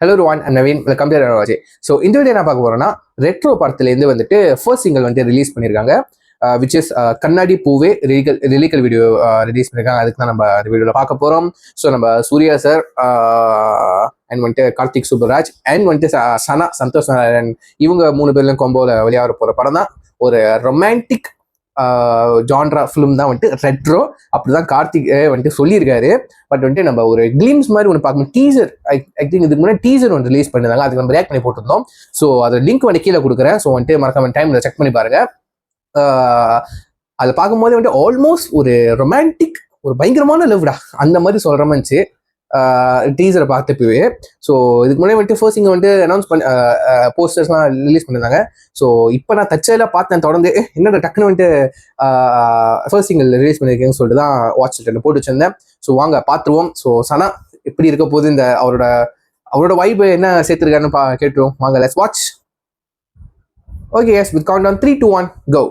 Hello Ruwan and Naveen, welcome to Raje. So இந்த video என்ன பார்க்க போறோம்னா, ரெட்ரோ படத்துலேருந்து வந்துட்டு ஃபர்ஸ்ட் சிங்கிள் வந்துட்டு ரிலீஸ் பண்ணியிருக்காங்க. விச் இஸ் கண்ணாடி பூவே ரிலீக்கல் வீடியோ ரிலீஸ் பண்ணியிருக்காங்க. அதுக்கு தான் நம்ம அந்த வீடியோவில் பார்க்க போகிறோம். ஸோ நம்ம சூர்யா சார் அண்ட் வந்துட்டு கார்த்திக் சுப்பராஜ் அண்ட் வந்துட்டு சந்தோஷ் நாராயணன் இவங்க 3 பேர்லையும் கொம்போவில் வெளியாக போகிற படம் தான். ஒரு ரொமான்டிக் ஜான்ரா ஃபிலிம் தான் வந்துட்டு ரெட்ரோ. அப்படிதான் கார்த்திக் வந்துட்டு சொல்லியிருக்காரு. பட் வந்துட்டு நம்ம ஒரு கிளிம்ஸ் மாதிரி ஒன்று பார்க்கணும். டீசர் ஐ திங்க் இதுக்கு முன்னாடி டீசர் ஒன்று ரிலீஸ் பண்ணிருந்தாங்க. அதுக்கு நம்ம ரியாக்ட் பண்ணி போட்டிருந்தோம். ஸோ அதோட லிங்க் வந்து கீழே கொடுக்குறேன். ஸோ வந்துட்டு மறக்காம டைம்ல செக் பண்ணி பாருங்க. அதை பார்க்கும்போது வந்துட்டு ஆல்மோஸ்ட் ஒரு ரொமான்டிக், ஒரு பயங்கரமான லவ்டா அந்த மாதிரி சொல்ற மாதிரி டீசரை பார்த்தப்பவே. ஸோ இதுக்கு முன்னாடி வந்துட்டு ஃபர்ஸ்ட் இங்கே வந்துட்டு அனௌன்ஸ் பண்ணி போஸ்டர்ஸ்லாம் ரிலீஸ் பண்ணியிருந்தாங்க. ஸோ இப்போ நான் தச்சையெல்லாம் பார்த்தேன் தொடர்ந்து என்னோட டக்குன்னு வந்துட்டு ஃபர்ஸ்ட் சிங்கிள் ரிலீஸ் பண்ணியிருக்கேன்னு சொல்லிட்டு தான் வாட்ஸ்அப்பில் போட்டு வச்சிருந்தேன். ஸோ வாங்க பார்த்துருவோம். ஸோ சனா எப்படி இருக்க போது, இந்த அவரோட வைப் என்ன சேர்த்துருக்காருன்னு கேட்டுருவோம். வாங்க, let's watch. Okay, yes, with count on 3, 2, 1 go.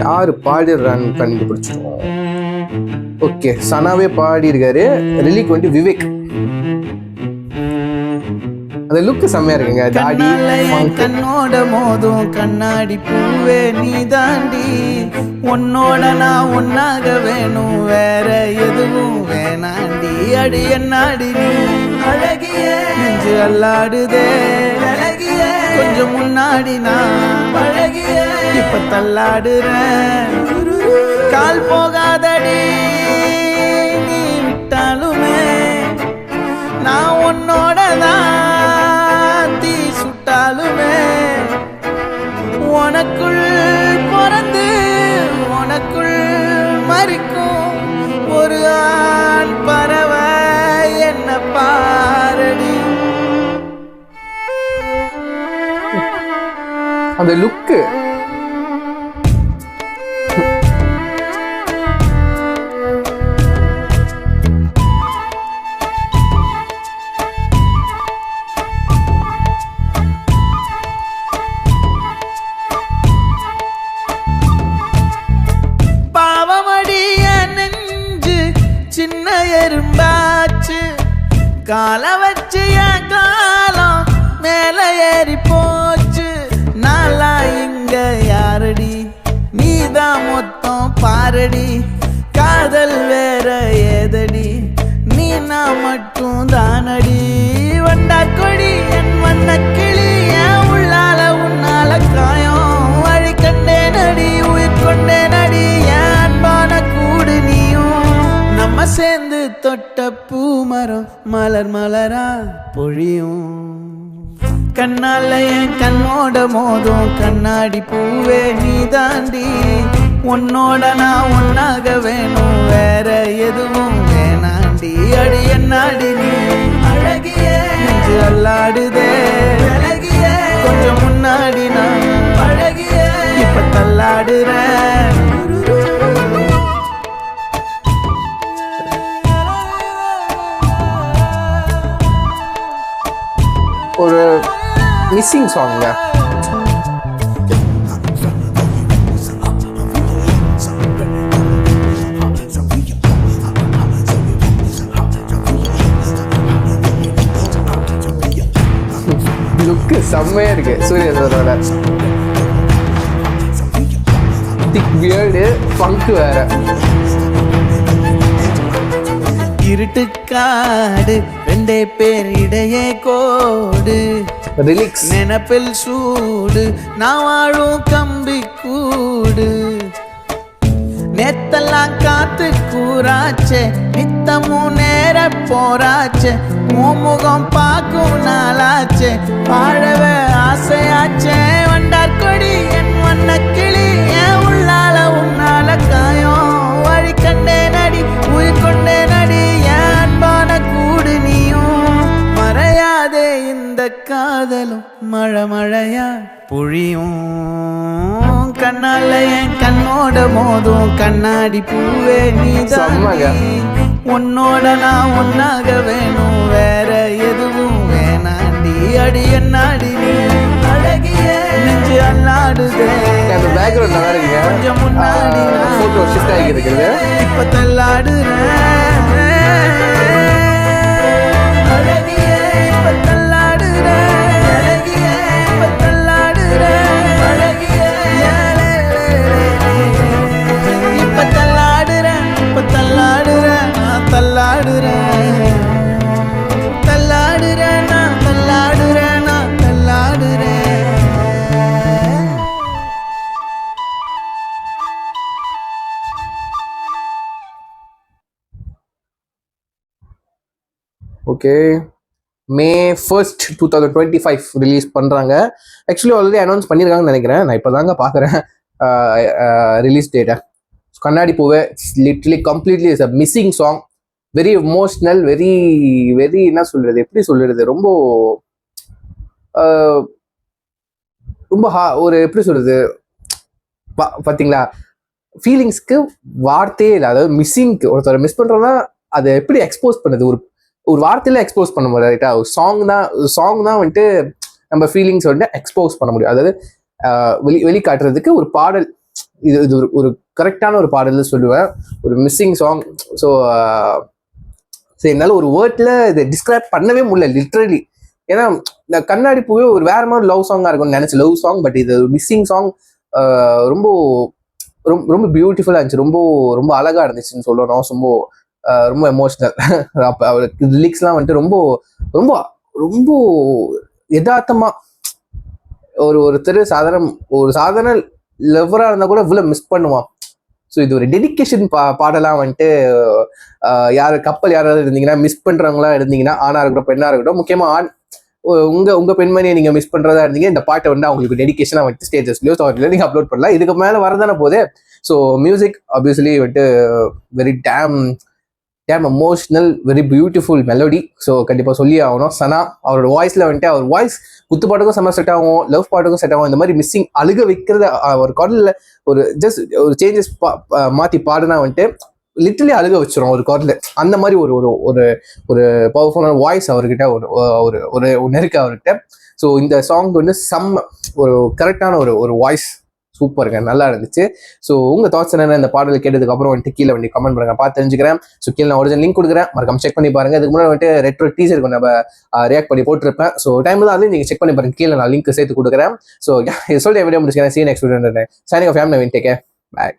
யாரு பாடுறான்னு கண்டுபிடிச்சிருவோம். ஓகே, சனாவே பாடி இருக்காரு. ரிலீக் வந்து விவேக். அந்த லுக் செம்மையா இருக்குங்க. தாடி கண்ணோட மோதும் கண்ணாடி பூவே நீ தாண்டி, உன்னோட நான் ஒன்னாக வேணும், வேற எதுவும் வேணாண்டி. அடி என்னாடி நீ அழகிய நெஞ்சு அல்லாடுதே, அழகிய கொஞ்சம் முன்னாடி நான் பழகிய இப்ப தள்ளாடுறேன். கால் போகாதடி நீ விட்டாலுமே, நான் உன்னோட தான் தீ சுட்டாலுமே, உனக்குள் பிறந்து உனக்குள் மறிக்கும் ஒரு ஆண் பறவை என்ன பாரடி. அந்த லுக்கு சின்ன எறும்பாச்சு கால வச்சு என் காலம் மேல ஏறி போச்சு. நாளா இங்க யாரடி, நீதான் மொத்தம் பாரடி. காதல் வேற ஏதடி, நீ நான் மட்டும் தானடி. வண்டா கொடி என் வண்ண கிளி, என் உள்ளால உன்னால காயம் வழி கண்டே நடி, உயிர் கொண்டே நடி. என் அன்பான கூடு நீயும், நம்ம சேர்ந்து தொட்ட பூமரம் மலர் மலரா பொழியும். கண்ணால என் கண்ணோட மோதும் கண்ணாடி பூவே நீ தாண்டி, உன்னோட நான் ஒன்னாக வேணும், வேற எதுவும் வேணாண்டி. அடி என்னாடி நீ அழகிய நெஞ்சு அல்லாடுதே, அழகிய கொஞ்சம் முன்னாடி நான் பழகிய இப்ப தள்ளாடுறேன். ஒரு மிஸ்ஸிங் சாங்க. லுக்கு செம்மையா இருக்கு. சூர்யா சாரோட திக் பியர்டு, ஃபங்க் வேற. இருட்டுக்காடு ரெண்டே பேர் இடையே கோடு, ரிலிக்ஸ் நினப்பில் சூடு, நான் வாழும் கம்பி கூடு. நேத்தெல்லாம் காத்து கூறாச்சே, நித்தமும் நேர போராச்சே, முகம் பார்க்கும் நாளாச்சே, வாழவே ஆசையாச்சே. வண்டார் கொடி என் வண்ண கிளி, என் உள்ளால உன்னால காயம் வழி கண்டே நடி, உயிர் கொண்டே நடி. என் அன்பான கூடு நீயும், மறையாதே இந்த காதலும் மழை மழையா பொழியும். கண்ணால என் கண்ணோட மோதும் கண்ணாடி பூவே நீ தாண்டி, உன்னோட நான் ஒன்னாக வேணும், வேற எதுவும் வேணாண்டி. அடி என்னாடி நீ அழகிய நெஞ்சு அல்லாடுதே, பேக்ரவுண்ட் நல்லா இருக்கு. கொஞ்சம் முன்னாடி போட்டோ ஷிஃப்ட் ஆகி இருக்குது. இப்ப தள்ளாடுறேன். ஓகே, மே 1st 2025 ரிலீஸ் பண்ணுறாங்க. ஆக்சுவலி ஆல்ரெடி அனௌன்ஸ் பண்ணியிருக்காங்கன்னு நினைக்கிறேன். நான் இப்போ தாங்க பார்க்குறேன் ரிலீஸ் டேட்டை. கண்ணாடி பூவே literally completely is a missing song. Very emotional, very very என்ன சொல்றது, எப்படி சொல்றது, ரொம்ப ரொம்ப ஒரு எப்படி சொல்றது பார்த்தீங்களா, ஃபீலிங்ஸ்க்கு வார்த்தையே இல்லை. அதாவது மிஸ்ஸிங்க்கு ஒருத்தரை மிஸ் பண்ணுறோன்னா அதை எப்படி எக்ஸ்போஸ் பண்ணுது, ஒரு ஒரு வார்த்தையில எக்ஸ்போஸ் பண்ண முடியாது ரைட்டா. ஒரு சாங் தான் வந்துட்டு நம்ம ஃபீலிங்ஸ் வந்துட்டு எக்ஸ்போஸ் பண்ண முடியும். அதாவது வெளிக்காட்டுறதுக்கு ஒரு பாடல், இது இது ஒரு கரெக்டான ஒரு பாடல் சொல்லுவேன். ஒரு மிஸ்ஸிங் சாங். ஸோ என்னால் ஒரு வேர்ட்ல இதை டிஸ்கிரைப் பண்ணவே முடியல லிட்ரலி. ஏன்னா இந்த கண்ணாடி பூவே ஒரு வேற மாதிரி லவ் சாங்காக இருக்கும்னு நினைச்சேன், லவ் சாங். பட் இது மிஸ்ஸிங் சாங். ரொம்ப ரொம்ப ரொம்ப பியூட்டிஃபுல்லாக இருந்துச்சு, ரொம்ப ரொம்ப அழகா இருந்துச்சுன்னு சொல்லணும். ரொம்ப எமோஷ்னல். அப்போ அவருக்கு லிரிக்ஸ்லாம் வந்துட்டு ரொம்ப ரொம்ப ரொம்ப யதார்த்தமா ஒருத்தர் சாதாரண லவ்வராக இருந்தால் கூட இவ்வளோ மிஸ் பண்ணுவான். ஸோ இது ஒரு டெடிக்கேஷன் பாடலாம் வந்துட்டு யார் கப்பல் யாராவது இருந்தீங்கன்னா, மிஸ் பண்ணுறவங்களா இருந்தீங்கன்னா, ஆணா இருக்கட்டும் பெண்ணா இருக்கட்டும், முக்கியமாக ஆண் உங்க பெண்மணியை நீங்க மிஸ் பண்றதா இருந்தீங்க, இந்த பாட்டை வந்து அவங்களுக்கு டெடிக்கேஷனா வந்துட்டு ஸ்டேட்டஸ்லயோ ஸ்டோரியில நீங்க அப்லோட் பண்ணலாம். இதுக்கு மேல வரதானே போதே. ஸோ மியூசிக் ஆப்வியஸ்லி வந்துட்டு very damn emotional, very beautiful melody. So கண்டிப்பாக சொல்லி ஆகணும். சனா அவரோட வாய்ஸ்ல வந்துட்டு, அவர் வாய்ஸ் குத்து பாட்டுக்கும் செம்ம செட் ஆகும், லவ் பாட்டுக்கும் செட் ஆகும். இந்த மாதிரி மிஸ்ஸிங் அழுக வைக்கிறத ஒரு குரல்ல ஒரு ஜஸ்ட் ஒரு சேஞ்சஸ் மாத்தி பாடுனா வந்துட்டு லிட்டரலி அழுக வச்சிரும் ஒரு குரல். அந்த மாதிரி ஒரு ஒரு ஒரு ஒரு பவர்ஃபுல்லான வாய்ஸ் அவர்கிட்ட, ஒரு ஒரு நெருக்க அவர்கிட்ட. ஸோ இந்த சாங் வந்து ஒரு கரெக்டான ஒரு வாய்ஸ். சூப்பருங்க, நல்லா இருந்துச்சு. ஸோ உங்க தாட்ஸ் என்னென்ன இந்த பாடல் கேட்டதுக்கு அப்புறம் வந்துட்டு கீழே வந்து கமெண்ட் பண்ணுங்க, பார்த்து தெரிஞ்சுக்கிறேன். ஸோ கீழே நான் ஒரிஜினல் லிங்க் கொடுக்குறேன், மறக்காம செக் பண்ணி பாருங்க. இதுக்கு முன்னாடி வந்துட்டு ரெட்ரோ டீசர் நம்ம ரியாக்ட் பண்ணி போட்டிருப்பேன். ஸோ டைம் தான் அதையும் நீங்க செக் பண்ணி பாருங்க, கீழே நான் லிங்க் சேர்த்து கொடுக்குறேன். ஸோ சொல்லிட்டு வீடியோ முடிச்சுக்கிறேன். See next video. Signing off. I am Naveen. Take care. By.